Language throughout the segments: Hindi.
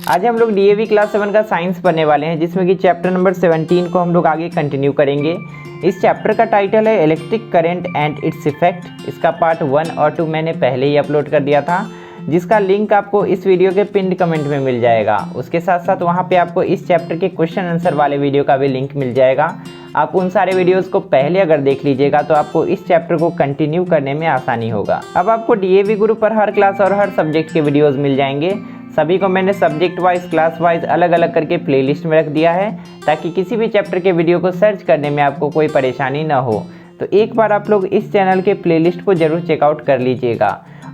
आज हम लोग डीएवी क्लास 7 का साइंस पढ़ने वाले हैं, जिसमें कि चैप्टर नंबर 17 को हम लोग आगे कंटिन्यू करेंगे। इस चैप्टर का टाइटल है electric current and its effect. इसका पार्ट 1 और 2 मैंने पहले ही अपलोड कर दिया था, जिसका लिंक आपको इस वीडियो के पिन्ड कमेंट में मिल जाएगा। उसके साथ साथ वहाँ पे आपको इस चैप्टर के क्वेश्चन आंसर वाले वीडियो का भी लिंक मिल जाएगा। आप उन सारे वीडियोस को पहले अगर देख लीजिएगा तो आपको इस चैप्टर को कंटिन्यू करने में आसानी होगा। अब आपको डीएवी गुरु पर हर क्लास और हर सब्जेक्ट के वीडियोस मिल जाएंगे। सभी को मैंने सब्जेक्ट वाइज क्लास वाइज अलग अलग करके प्लेलिस्ट में रख दिया है, ताकि किसी भी चैप्टर के वीडियो को सर्च करने में आपको कोई परेशानी ना हो। तो एक बार आप लोग इस चैनल के प्लेलिस्ट को जरूर चेकआउट कर लीजिएगा।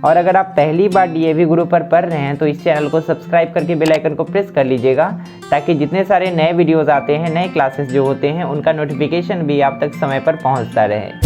और अगर आप पहली बार डीएवी गुरु पर पढ़ रहे हैं तो इस चैनल को सब्सक्राइब करके बेल आइकन को प्रेस कर लीजिएगा, ताकि जितने सारे नए वीडियोस आते हैं, नए क्लासेस जो होते हैं, उनका नोटिफिकेशन भी आप तक समय पर पहुंचता रहे।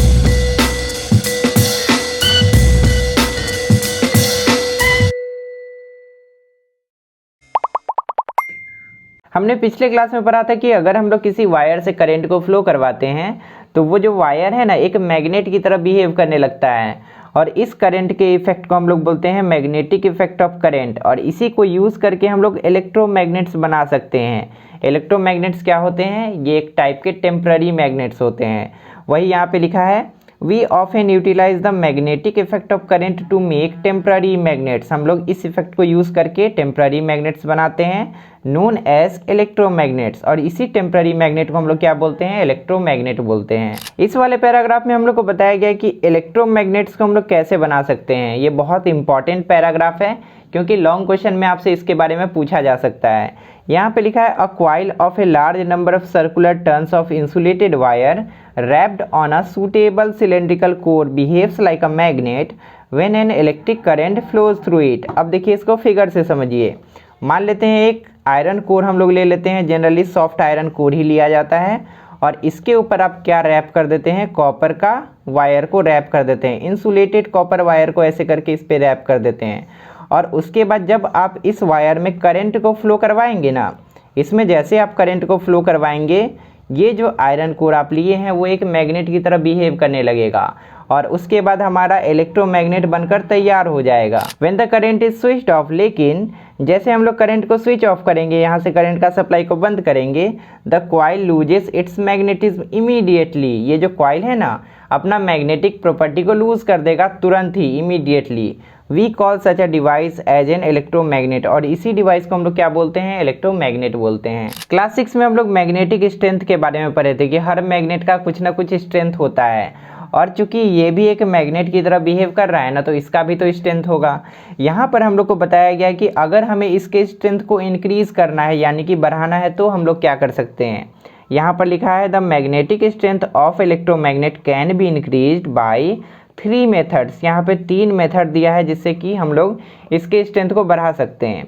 हमने पिछले क्लास में पढ़ा था कि अगर हम लोग किसी वायर से करंट को फ्लो करवाते हैं तो वो जो वायर है ना, एक मैग्नेट की तरह बिहेव करने लगता है, और इस करंट के इफेक्ट को हम लोग बोलते हैं मैग्नेटिक इफेक्ट ऑफ करंट। और इसी को यूज़ करके हम लोग इलेक्ट्रोमैग्नेट्स बना सकते हैं। इलेक्ट्रोमैग्नेट्स क्या होते हैं? ये एक टाइप के टेम्पररी मैग्नेट्स होते हैं। वही यहाँ पे लिखा है, we often utilise the magnetic effect of current to make temporary magnets. हम लोग इस इफेक्ट को यूज़ करके टेम्पररी मैग्नेट्स बनाते हैं, नोन एज इलेक्ट्रोमैग्नेट्स। और इसी टेम्पररी मैग्नेट को हम लोग क्या बोलते हैं? इलेक्ट्रोमैग्नेट बोलते हैं। इस वाले पैराग्राफ में हम लोग को बताया गया कि इलेक्ट्रोमैग्नेट्स को हम लोग कैसे बना सकते हैं। ये बहुत इंपॉर्टेंट पैराग्राफ है, क्योंकि लॉन्ग क्वेश्चन में आपसे इसके बारे में पूछा जा सकता है। यहाँ पे लिखा है, a coil of a large number of circular turns of insulated wire wrapped on a suitable cylindrical core behaves like a magnet when an electric current flows through it। अब देखिए, इसको फिगर से समझिए। मान लेते हैं एक आयरन कोर हम लोग ले लेते हैं, जनरली सॉफ्ट आयरन कोर ही लिया जाता है, और इसके ऊपर आप क्या रैप कर देते हैं? कॉपर का वायर को रैप कर देते हैं। इंसुलेटेड कॉपर वायर को ऐसे करके इस पर रैप कर देते हैं। और उसके बाद जब आप इस वायर में करंट को फ्लो करवाएंगे ना, इसमें जैसे आप करंट को फ्लो करवाएंगे, ये जो आयरन कोर आप लिए हैं वो एक मैग्नेट की तरह बिहेव करने लगेगा, और उसके बाद हमारा इलेक्ट्रोमैग्नेट बनकर तैयार हो जाएगा। When the current is switched off, लेकिन जैसे हम लोग करंट को स्विच ऑफ करेंगे, यहाँ से करंट का सप्लाई को बंद करेंगे, the coil loses its magnetism immediately. ये जो कॉइल है ना, अपना मैग्नेटिक प्रॉपर्टी को लूज कर देगा तुरंत ही, immediately. We call such a device as an electromagnet. और इसी डिवाइस को हम लोग क्या बोलते हैं? इलेक्ट्रोमैग्नेट बोलते हैं। क्लास 6 में हम लोग मैग्नेटिक स्ट्रेंथ के बारे में पढ़े थे कि हर मैग्नेट का कुछ ना कुछ स्ट्रेंथ होता है, और चूंकि ये भी एक मैग्नेट की तरह बिहेव कर रहा है ना, तो इसका भी तो स्ट्रेंथ होगा। यहाँ पर हम लोग को बताया गया कि अगर हमें इसके स्ट्रेंथ को इंक्रीज करना है, यानी कि बढ़ाना है, तो हम लोग क्या कर सकते हैं? यहाँ पर लिखा है, the magnetic strength of electromagnet can be increased by 3 methods. यहाँ पे 3 मेथड दिया है जिससे कि हम लोग इसके स्ट्रेंथ को बढ़ा सकते हैं।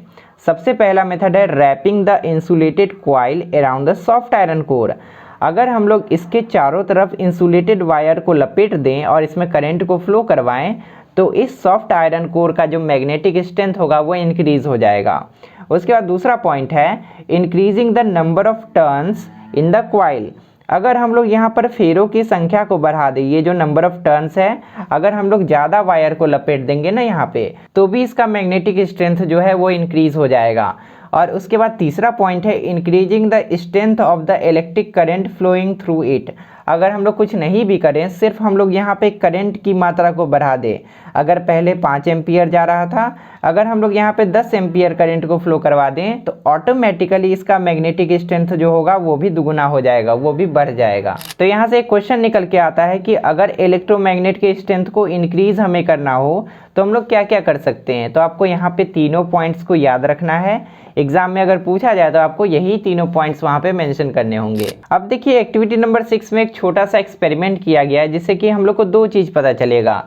सबसे पहला मेथड है wrapping the insulated coil around the soft iron core. अगर हम लोग इसके चारों तरफ इंसुलेटेड वायर को लपेट दें और इसमें करंट को फ्लो करवाएं, तो इस सॉफ्ट आयरन कोर का जो मैग्नेटिक स्ट्रेंथ होगा वो इंक्रीज हो जाएगा। उसके बाद दूसरा पॉइंट है increasing the number of turns in the coil. अगर हम लोग यहाँ पर फेरों की संख्या को बढ़ा दें, ये जो नंबर ऑफ टर्न्स है, अगर हम लोग ज़्यादा वायर को लपेट देंगे ना यहाँ पे, तो भी इसका मैग्नेटिक स्ट्रेंथ जो है वो इंक्रीज हो जाएगा। और उसके बाद तीसरा पॉइंट है increasing the strength of the electric current flowing through it. अगर हम लोग कुछ नहीं भी करें, सिर्फ हम लोग यहाँ पे करंट की मात्रा को बढ़ा दें। अगर पहले 5 एम्पियर जा रहा था, अगर हम लोग यहाँ पे 10 एम्पियर करंट को फ्लो करवा दें, तो ऑटोमेटिकली इसका मैग्नेटिक स्ट्रेंथ जो होगा वो भी दुगुना हो जाएगा, वो भी बढ़ जाएगा। तो यहाँ से एक क्वेश्चन निकल के आता है कि अगर इलेक्ट्रोमैग्नेट के स्ट्रेंथ को इंक्रीज हमें करना हो तो हम लोग क्या क्या कर सकते हैं। तो आपको यहाँ पे तीनों पॉइंट्स को याद रखना है। एग्जाम में अगर पूछा जाए तो आपको यही तीनों पॉइंट्स वहाँ पे मेंशन करने होंगे। अब देखिए, एक्टिविटी नंबर 6 में एक छोटा सा एक्सपेरिमेंट किया गया है, जिससे कि हम लोग को 2 चीज़ पता चलेगा।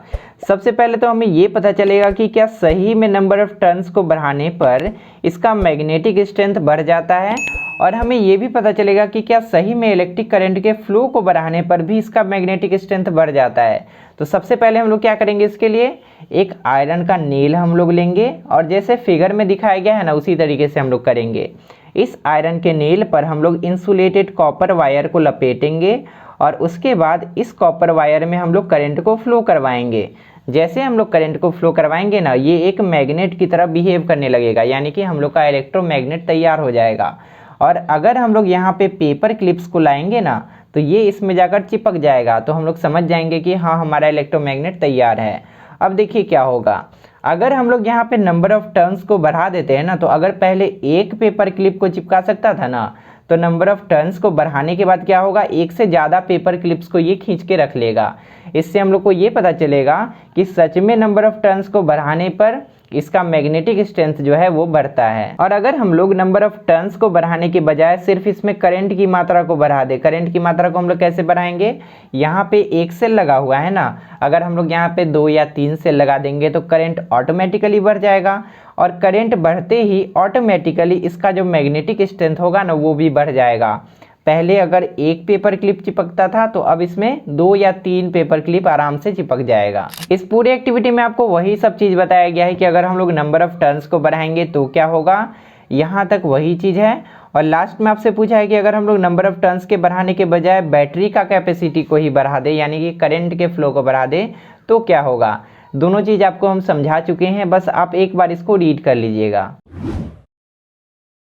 सबसे पहले तो हमें ये पता चलेगा कि क्या सही में नंबर ऑफ टर्न्स को बढ़ाने पर इसका मैग्नेटिक स्ट्रेंथ बढ़ जाता है, और हमें ये भी पता चलेगा कि क्या सही में इलेक्ट्रिक करंट के फ्लो को बढ़ाने पर भी इसका मैग्नेटिक स्ट्रेंथ बढ़ जाता है। तो सबसे पहले हम लोग क्या करेंगे, इसके लिए एक आयरन का नेल हम लोग लेंगे, और जैसे फिगर में दिखाया गया है ना, उसी तरीके से हम लोग करेंगे। इस आयरन के नेल पर हम लोग इंसुलेटेड कॉपर वायर को लपेटेंगे, और उसके बाद इस कॉपर वायर में हम लोग करंट को फ्लो करवाएंगे। जैसे हम लोग करंट को फ्लो करवाएंगे ना, ये एक मैग्नेट की तरह बिहेव करने लगेगा, यानी कि हम लोग का इलेक्ट्रोमैग्नेट तैयार हो जाएगा। और अगर हम लोग यहाँ पे पेपर क्लिप्स को लाएंगे ना, तो ये इसमें जाकर चिपक जाएगा, तो हम लोग समझ जाएंगे कि हाँ हमारा इलेक्ट्रोमैग्नेट तैयार है। अब देखिए क्या होगा, अगर हम लोग यहाँ पे नंबर ऑफ टर्न्स को बढ़ा देते हैं ना, तो अगर पहले एक पेपर क्लिप को चिपका सकता था ना, तो नंबर ऑफ टर्न्स को बढ़ाने के बाद क्या होगा, एक से ज़्यादा पेपर क्लिप्स को ये खींच के रख लेगा। इससे हम लोग को ये पता चलेगा कि सच में नंबर ऑफ टर्न्स को बढ़ाने पर इसका मैग्नेटिक स्ट्रेंथ जो है वो बढ़ता है। और अगर हम लोग नंबर ऑफ टर्न्स को बढ़ाने के बजाय सिर्फ इसमें करंट की मात्रा को बढ़ा दे, करंट की मात्रा को हम लोग कैसे बढ़ाएंगे, यहाँ पे एक सेल लगा हुआ है ना, अगर हम लोग यहाँ पे 2 या 3 सेल लगा देंगे तो करंट ऑटोमेटिकली बढ़ जाएगा। और करंट बढ़ते ही ऑटोमेटिकली इसका जो मैग्नेटिक स्ट्रेंथ होगा ना वो भी बढ़ जाएगा। पहले अगर एक पेपर क्लिप चिपकता था, तो अब इसमें 2 या 3 पेपर क्लिप आराम से चिपक जाएगा। इस पूरी एक्टिविटी में आपको वही सब चीज़ बताया गया है कि अगर हम लोग नंबर ऑफ टर्न्स को बढ़ाएंगे तो क्या होगा, यहाँ तक वही चीज़ है। और लास्ट में आपसे पूछा है कि अगर हम लोग नंबर ऑफ टर्न्स के बढ़ाने के बजाय बैटरी का कैपेसिटी को ही बढ़ा दे, यानी कि करंट के फ्लो को बढ़ा दे, तो क्या होगा। दोनों चीज़ आपको हम समझा चुके हैं, बस आप एक बार इसको रीड कर लीजिएगा।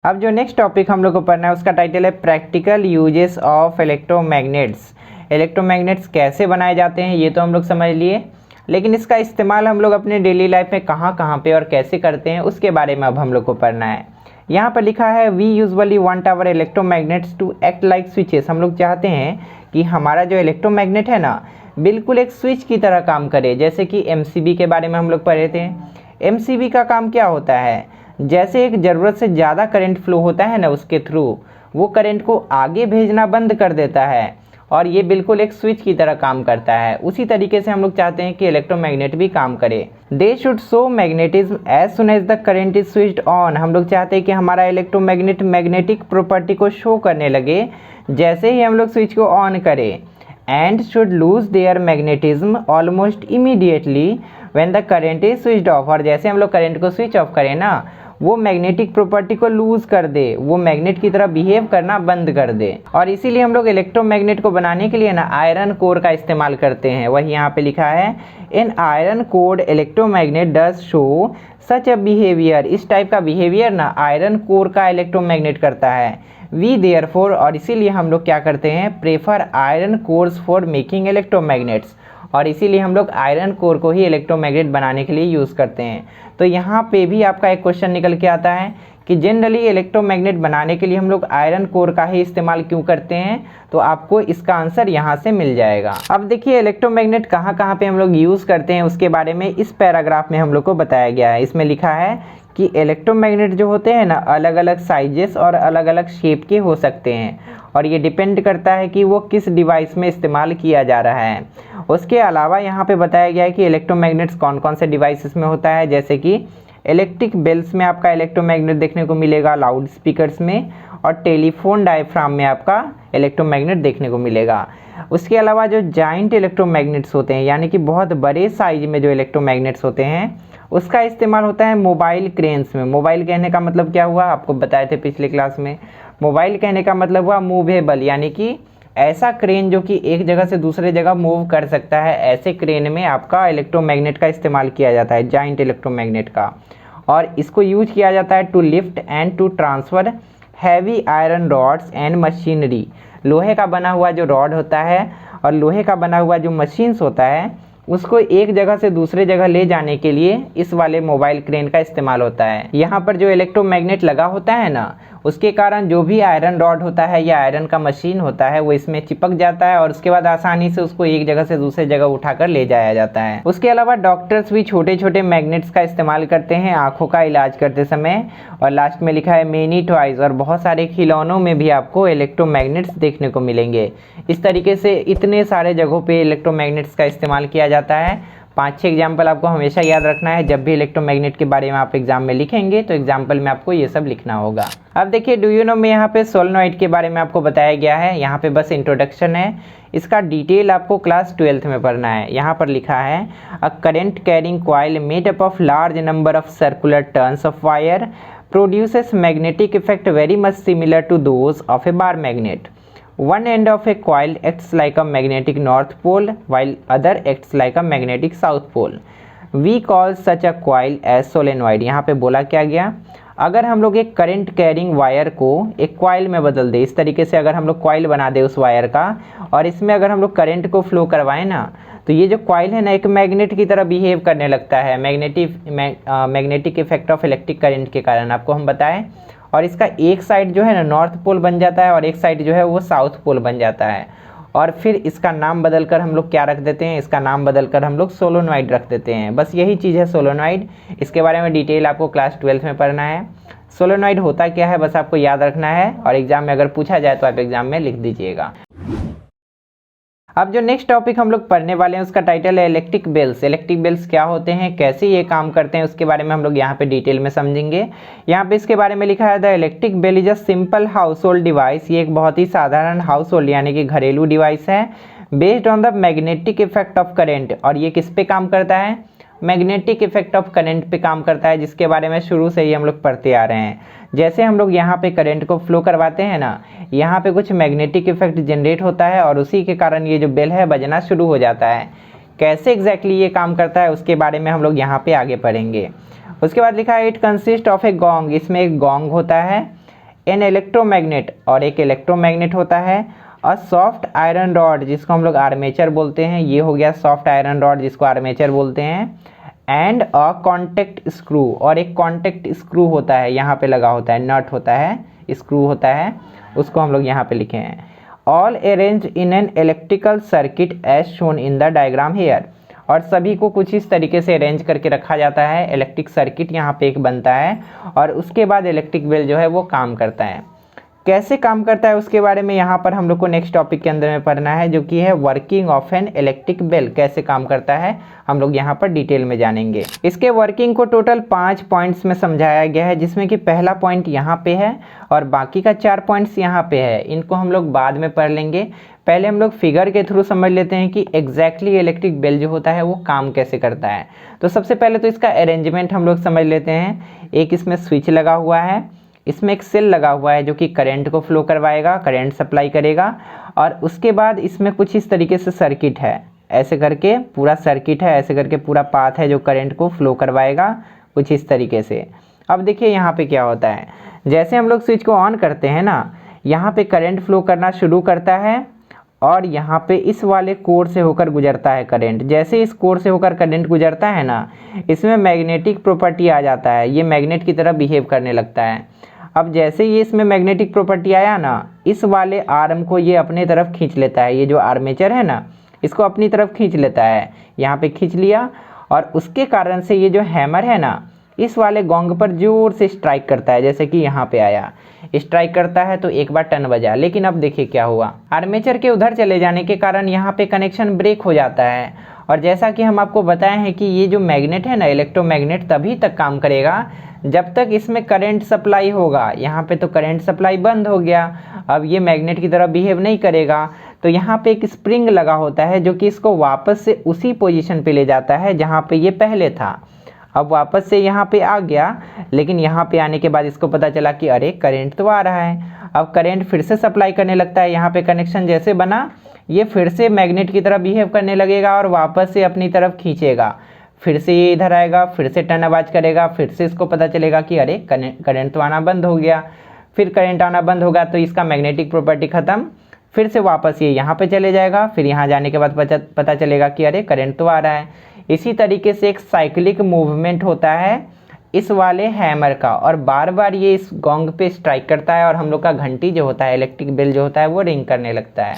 अब जो नेक्स्ट टॉपिक हम लोग को पढ़ना है उसका टाइटल है practical uses of electromagnets. Electromagnets कैसे बनाए जाते हैं ये तो हम लोग समझ लिए, लेकिन इसका इस्तेमाल हम लोग अपने डेली लाइफ में कहाँ कहाँ पे और कैसे करते हैं उसके बारे में अब हम लोग को पढ़ना है। यहाँ पर लिखा है we usually want our electromagnets to act like switches. हम लोग चाहते हैं कि हमारा जो इलेक्ट्रोमैग्नेट है ना बिल्कुल एक स्विच की तरह काम करे, जैसे कि एमसीबी के बारे में हम लोग पढ़े थे। एमसीबी का काम क्या होता है, जैसे एक ज़रूरत से ज़्यादा करंट फ्लो होता है ना, उसके थ्रू वो करंट को आगे भेजना बंद कर देता है और ये बिल्कुल एक स्विच की तरह काम करता है। उसी तरीके से हम लोग चाहते हैं कि इलेक्ट्रोमैग्नेट भी काम करे। They should show magnetism as soon as the current is switched on. हम लोग चाहते हैं कि हमारा इलेक्ट्रोमैग्नेट मैग्नेटिक प्रॉपर्टी को शो करने लगे जैसे ही हम लोग स्विच को ऑन करें। And should lose their magnetism almost immediately when the current is switched off. और जैसे हम लोग करंट को स्विच ऑफ करें ना, वो मैग्नेटिक प्रॉपर्टी को लूज कर दे, वो मैग्नेट की तरह बिहेव करना बंद कर दे। और इसीलिए हम लोग इलेक्ट्रोमैग्नेट को बनाने के लिए ना आयरन कोर का इस्तेमाल करते हैं। वही यहाँ पे लिखा है in iron cored electromagnet does show such a behaviour. इस टाइप का बिहेवियर ना आयरन कोर का इलेक्ट्रोमैग्नेट करता है। वी देयरफॉर, और इसीलिए हम लोग क्या करते हैं, prefer iron course for making electromagnets. और इसीलिए हम लोग आयरन कोर को ही इलेक्ट्रोमैग्नेट बनाने के लिए यूज़ करते हैं। तो यहाँ पे भी आपका एक क्वेश्चन निकल के आता है कि जनरली इलेक्ट्रोमैग्नेट बनाने के लिए हम लोग आयरन कोर का ही इस्तेमाल क्यों करते हैं, तो आपको इसका आंसर यहाँ से मिल जाएगा। अब देखिए इलेक्ट्रोमैग्नेट कहाँ कहाँ पे हम लोग यूज़ करते हैं उसके बारे में इस पैराग्राफ में हम लोग को बताया गया है। इसमें लिखा है कि इलेक्ट्रोमैग्नेट जो होते हैं ना अलग अलग साइजेस और अलग अलग शेप के हो सकते हैं, और ये डिपेंड करता है कि वो किस डिवाइस में इस्तेमाल किया जा रहा है। उसके अलावा यहाँ पे बताया गया है कि इलेक्ट्रोमैग्नेट्स कौन कौन से डिवाइसेस में होता है, जैसे कि इलेक्ट्रिक बेल्स में आपका इलेक्ट्रोमैग्नेट देखने को मिलेगा, लाउड स्पीकर्स में, और टेलीफोन डायफ्राम में आपका इलेक्ट्रोमैग्नेट देखने को मिलेगा। उसके अलावा जो जाइंट इलेक्ट्रोमैग्नेट्स होते हैं, यानी कि बहुत बड़े साइज में जो इलेक्ट्रोमैग्नेट्स होते हैं, उसका इस्तेमाल होता है मोबाइल क्रेन्स में। मोबाइल कहने का मतलब क्या हुआ, आपको बताए थे पिछले क्लास में। मोबाइल कहने का मतलब हुआ मूवेबल, यानी कि ऐसा क्रेन जो कि एक जगह से दूसरे जगह मूव कर सकता है। ऐसे क्रेन में आपका इलेक्ट्रोमैग्नेट का इस्तेमाल किया जाता है, जाइंट इलेक्ट्रोमैग्नेट का। और इसको यूज किया जाता है to lift and to transfer heavy iron rods and machinery. लोहे का बना हुआ जो रॉड होता है और लोहे का बना हुआ जो मशीन्स होता है, उसको एक जगह से दूसरे जगह ले जाने के लिए इस वाले मोबाइल क्रेन का इस्तेमाल होता है। यहाँ पर जो इलेक्ट्रोमैग्नेट लगा होता है ना, उसके कारण जो भी आयरन रॉड होता है या आयरन का मशीन होता है वो इसमें चिपक जाता है और उसके बाद आसानी से उसको एक जगह से दूसरे जगह उठाकर ले जाया जाता है। उसके अलावा डॉक्टर्स भी छोटे छोटे मैग्नेट्स का इस्तेमाल करते हैं आँखों का इलाज करते समय। और लास्ट में लिखा है मेनी टॉयज, और बहुत सारे खिलौनों में भी आपको इलेक्ट्रोमैग्नेट्स देखने को मिलेंगे। इस तरीके से इतने सारे जगहों पे इलेक्ट्रोमैग्नेट्स का इस्तेमाल किया जाता है। 5-6 एग्जाम्पल आपको हमेशा याद रखना है। जब भी इलेक्ट्रोमैग्नेट के बारे में आप एग्जाम में लिखेंगे तो एग्जाम्पल में आपको ये सब लिखना होगा। अब देखिए डू यू नो में यहाँ पे सोलेनॉइड के बारे में आपको बताया गया है। यहाँ पे बस इंट्रोडक्शन है, इसका डिटेल आपको क्लास 12th में पढ़ना है। यहाँ पर लिखा है a current carrying coil made up of large number of circular turns of wire produces magnetic effect very much similar to those of a bar magnet. One end of a coil acts like a magnetic north pole while other acts like a magnetic south pole. We call such a coil as solenoid. यहाँ पे बोला क्या गया, अगर हम लोग एक करंट कैरिंग वायर को एक कॉइल में बदल दे, इस तरीके से अगर हम लोग कॉइल बना दे उस वायर का और इसमें अगर हम लोग करंट को फ्लो करवाएं ना, तो ये जो कॉइल है ना एक मैग्नेट की तरह बिहेव करने लगता है, magnetic effect of electric current के कारण, आपको हम बताएं। और इसका एक साइड जो है ना नॉर्थ पोल बन जाता है और एक साइड जो है वो साउथ पोल बन जाता है। और फिर इसका नाम बदलकर हम लोग क्या रख देते हैं, इसका नाम बदलकर हम लोग सोलोनॉइड रख देते हैं। बस यही चीज़ है सोलोनॉइड। इसके बारे में डिटेल आपको क्लास 12th में पढ़ना है। सोलोनॉइड होता क्या है बस आपको याद रखना है, और एग्जाम में अगर पूछा जाए तो आप एग्जाम में लिख दीजिएगा। अब जो नेक्स्ट टॉपिक हम लोग पढ़ने वाले हैं उसका टाइटल है इलेक्ट्रिक बेल्स। इलेक्ट्रिक बेल्स क्या होते हैं, कैसे ये काम करते हैं, उसके बारे में हम लोग यहाँ पे डिटेल में समझेंगे। यहाँ पे इसके बारे में लिखा है the electric bell is a simple household device. ये एक बहुत ही साधारण हाउस होल्ड यानी कि घरेलू डिवाइस है, based on the magnetic effect of current. और ये किस पे काम करता है, मैग्नेटिक इफेक्ट ऑफ करंट पे काम करता है, जिसके बारे में शुरू से ही हम लोग पढ़ते आ रहे हैं। जैसे हम लोग यहाँ पे करंट को फ्लो करवाते हैं ना, यहाँ पे कुछ मैग्नेटिक इफेक्ट जनरेट होता है और उसी के कारण ये जो बेल है बजना शुरू हो जाता है। कैसे एग्जैक्टली ये काम करता है उसके बारे में हम लोग यहाँ पे आगे पढ़ेंगे। उसके बाद लिखा है it consist of A gong. इसमें एक गॉन्ग होता है, एन इलेक्ट्रोमैग्नेट और एक इलेक्ट्रोमैग्नेट होता है, और सॉफ्ट आयरन रॉड जिसको हम लोग आर्मेचर बोलते हैं, ये हो गया सॉफ्ट आयरन रॉड जिसको आर्मेचर बोलते हैं, एंड अ कॉन्टेक्ट स्क्रू। और एक कॉन्टेक्ट स्क्रू होता है, यहाँ पे लगा होता है, नट होता है, स्क्रू होता है, उसको हम लोग यहाँ पे लिखे हैं। All arrange in an electrical circuit as shown in the diagram here. और सभी को कुछ इस तरीके से अरेंज करके रखा जाता है, इलेक्ट्रिक सर्किट यहाँ पे एक बनता है, और उसके बाद इलेक्ट्रिक बेल जो है वो काम करता है। कैसे काम करता है उसके बारे में यहाँ पर हम लोग को नेक्स्ट टॉपिक के अंदर में पढ़ना है, जो कि है working of an electric bell. कैसे काम करता है हम लोग यहाँ पर डिटेल में जानेंगे। इसके वर्किंग को टोटल 5 पॉइंट्स में समझाया गया है, जिसमें कि पहला पॉइंट यहाँ पे है और बाकी का 4 पॉइंट्स यहाँ पे है। इनको हम लोग बाद में पढ़ लेंगे, पहले हम लोग फिगर के थ्रू समझ लेते हैं कि एग्जैक्टली इलेक्ट्रिक बेल जो होता है वो काम कैसे करता है। तो सबसे पहले तो इसका अरेंजमेंट हम लोग समझ लेते हैं। एक इसमें स्विच लगा हुआ है, इसमें एक सेल लगा हुआ है जो कि करंट को फ्लो करवाएगा, करंट सप्लाई करेगा, और उसके बाद इसमें कुछ इस तरीके से सर्किट है, ऐसे करके पूरा सर्किट है, ऐसे करके पूरा पाथ है जो करंट को फ्लो करवाएगा कुछ इस तरीके से। अब देखिए यहाँ पे क्या होता है, जैसे हम लोग स्विच को ऑन करते हैं ना, यहाँ पे करंट फ्लो करना शुरू करता है और यहाँ पे इस वाले कोर से होकर गुजरता है करंट। जैसे इस कोर से होकर करंट गुजरता है ना, इसमें मैग्नेटिक प्रॉपर्टी आ जाता है, ये मैग्नेट की तरह बिहेव करने लगता है। अब जैसे ये इसमें मैग्नेटिक प्रॉपर्टी आया ना, इस वाले आर्म को ये अपने तरफ खींच लेता है, ये जो आर्मेचर है ना इसको अपनी तरफ खींच लेता है, यहाँ पे खींच लिया, और उसके कारण से ये जो हैमर है ना इस वाले गोंग पर जोर से स्ट्राइक करता है। जैसे कि यहाँ पे आया, स्ट्राइक करता है तो एक बार टन बजा, लेकिन अब देखिए क्या हुआ, आर्मेचर के उधर चले जाने के कारण यहाँ पे कनेक्शन ब्रेक हो जाता है। और जैसा कि हम आपको बताए हैं कि ये जो मैग्नेट है ना इलेक्ट्रोमैग्नेट तभी तक काम करेगा जब तक इसमें करंट सप्लाई होगा। यहाँ पे तो करंट सप्लाई बंद हो गया, अब ये मैग्नेट की तरह बिहेव नहीं करेगा, तो यहाँ पे एक स्प्रिंग लगा होता है जो कि इसको वापस से उसी पोजीशन पे ले जाता है जहाँ पे ये पहले था। अब वापस से यहाँ पे आ गया, लेकिन यहाँ पे आने के बाद इसको पता चला कि अरे करंट तो आ रहा है। अब करंट फिर से सप्लाई करने लगता है, यहाँ पे कनेक्शन जैसे बना ये फिर से मैग्नेट की तरह बिहेव करने लगेगा और वापस से अपनी तरफ खींचेगा, फिर से ये इधर आएगा, फिर से टर्न आवाज करेगा, फिर से इसको पता चलेगा कि अरे करंट तो आना बंद हो गया। फिर करंट आना बंद होगा तो इसका मैग्नेटिक प्रॉपर्टी खत्म, फिर से वापस ये यहाँ पे चले जाएगा, फिर यहाँ जाने के बाद पता चलेगा कि अरे करंट तो आ रहा है। इसी तरीके से एक साइक्लिक मूवमेंट होता है इस वाले हैमर का, और बार बार ये इस गोंग पे स्ट्राइक करता है और हम लोग का घंटी जो होता है, इलेक्ट्रिक बेल जो होता है वो रिंग करने लगता है।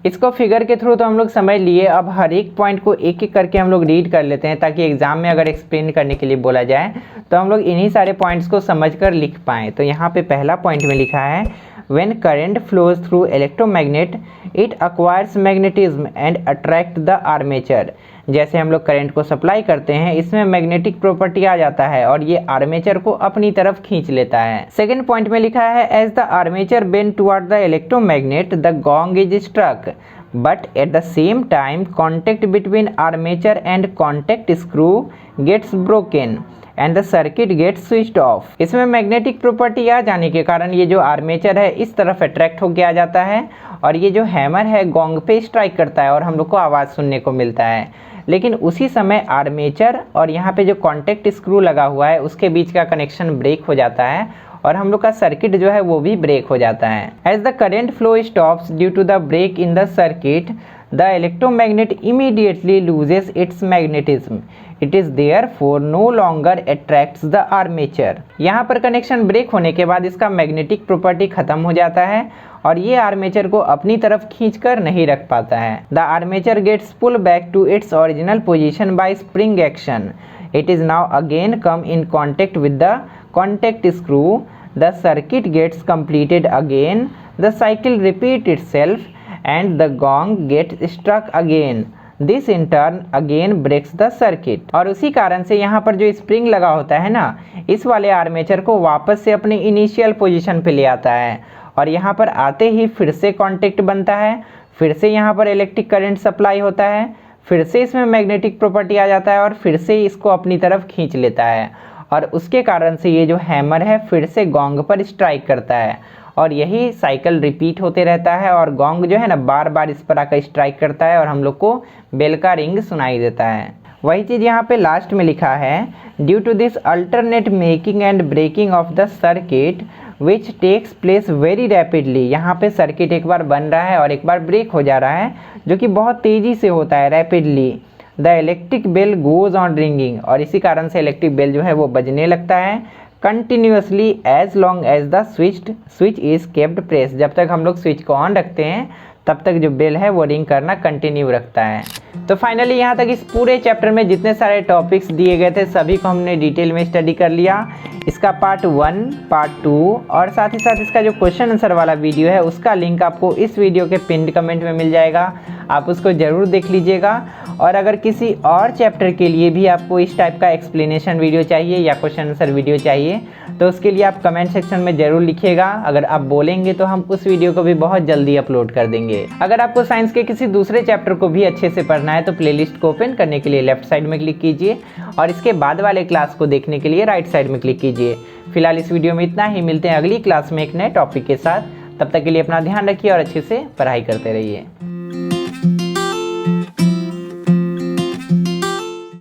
इसको फिगर के थ्रू तो हम लोग समझ लिए, अब हर एक पॉइंट को एक एक करके हम लोग रीड कर लेते हैं ताकि एग्जाम में अगर एक्सप्लेन करने के लिए बोला जाए तो हम लोग इन्हीं सारे पॉइंट्स को समझकर लिख पाएँ। तो यहाँ पे पहला पॉइंट में लिखा है when current flows through electromagnet it acquires magnetism and attract the armature। जैसे हम लोग करंट को सप्लाई करते हैं इसमें मैग्नेटिक प्रॉपर्टी आ जाता है और ये आर्मेचर को अपनी तरफ खींच लेता है। सेकंड पॉइंट में लिखा है as the armature bend toward the electromagnet the gong is struck but at the same time contact between armature and contact screw gets broken and the circuit gets switched off. इसमें मैग्नेटिक प्रॉपर्टी आ जाने के कारण ये जो आर्मेचर है इस तरफ अट्रैक्ट होके आ जाता है और ये जो हैमर है गोंग पे स्ट्राइक करता है और हम लोग को आवाज़ सुनने को मिलता है। लेकिन उसी समय आर्मेचर और यहाँ पे जो कॉन्टेक्ट स्क्रू लगा हुआ है उसके बीच का कनेक्शन ब्रेक हो जाता है और हम लोग का सर्किट जो है वो भी ब्रेक हो जाता है। As the current flow stops due to the break in the circuit, the electromagnet immediately loses its magnetism, it is therefore no longer attracts the armature. यहाँ पर कनेक्शन ब्रेक होने के बाद इसका मैग्नेटिक प्रॉपर्टी खत्म हो जाता है और ये आर्मेचर को अपनी तरफ खींचकर नहीं रख पाता है। The armature gets pull back to its original position by spring action, it is now again come in contact with the contact screw, the circuit gets completed again, the cycle repeats itself and the gong gets struck again. This in turn again breaks the circuit। और उसी कारण से यहाँ पर जो स्प्रिंग लगा होता है ना, इस वाले आर्मेचर को वापस से अपने इनिशियल पोजीशन पे ले आता है और यहाँ पर आते ही फिर से कांटेक्ट बनता है, फिर से यहाँ पर इलेक्ट्रिक करंट सप्लाई होता है, फिर से इसमें मैग्नेटिक प्रॉपर्टी आ जाता है और फिर से इसको अपनी तरफ खींच लेता है और उसके कारण से ये जो हैमर है फिर से गोंग पर स्ट्राइक करता है और यही साइकिल रिपीट होते रहता है और गोंग जो है ना बार बार इस पर आकर स्ट्राइक करता है और हम लोग को बेल का रिंग सुनाई देता है। वही चीज़ यहाँ पे लास्ट में लिखा है, due to this alternate making and breaking of the circuit which takes place very rapidly. यहाँ पे सर्किट एक बार बन रहा है और एक बार ब्रेक हो जा रहा है जो कि बहुत तेज़ी से होता है, rapidly. The electric bell goes on ringing, और इसी कारण से इलेक्ट्रिक बेल जो है वो बजने लगता है continuously as long as the switch is kept press. जब तक हम लोग स्विच को ऑन रखते हैं तब तक जो बेल है वो रिंग करना कंटिन्यू रखता है। तो फाइनली यहाँ तक इस पूरे चैप्टर में जितने सारे टॉपिक्स दिए गए थे सभी को हमने डिटेल में स्टडी कर लिया। इसका पार्ट 1, पार्ट 2 और साथ ही साथ इसका जो क्वेश्चन आंसर वाला वीडियो है उसका लिंक आपको इस वीडियो के पिन्ड कमेंट में मिल जाएगा, आप उसको ज़रूर देख लीजिएगा। और अगर किसी और चैप्टर के लिए भी आपको इस टाइप का एक्सप्लेनेशन वीडियो चाहिए या क्वेश्चन आंसर वीडियो चाहिए तो उसके लिए आप कमेंट सेक्शन में ज़रूर लिखिएगा। अगर आप बोलेंगे तो हम उस वीडियो को भी बहुत जल्दी अपलोड कर देंगे। अगर आपको साइंस के किसी दूसरे चैप्टर को भी अच्छे से पढ़ना है तो प्लेलिस्ट को ओपन करने के लिए लेफ्ट साइड में क्लिक कीजिए और इसके बाद वाले क्लास को देखने के लिए राइट साइड में क्लिक कीजिए। फिलहाल इस वीडियो में इतना ही, मिलते हैं अगली क्लास में एक नए टॉपिक के साथ। तब तक के लिए अपना ध्यान रखिए और अच्छे से पढ़ाई करते रहिए।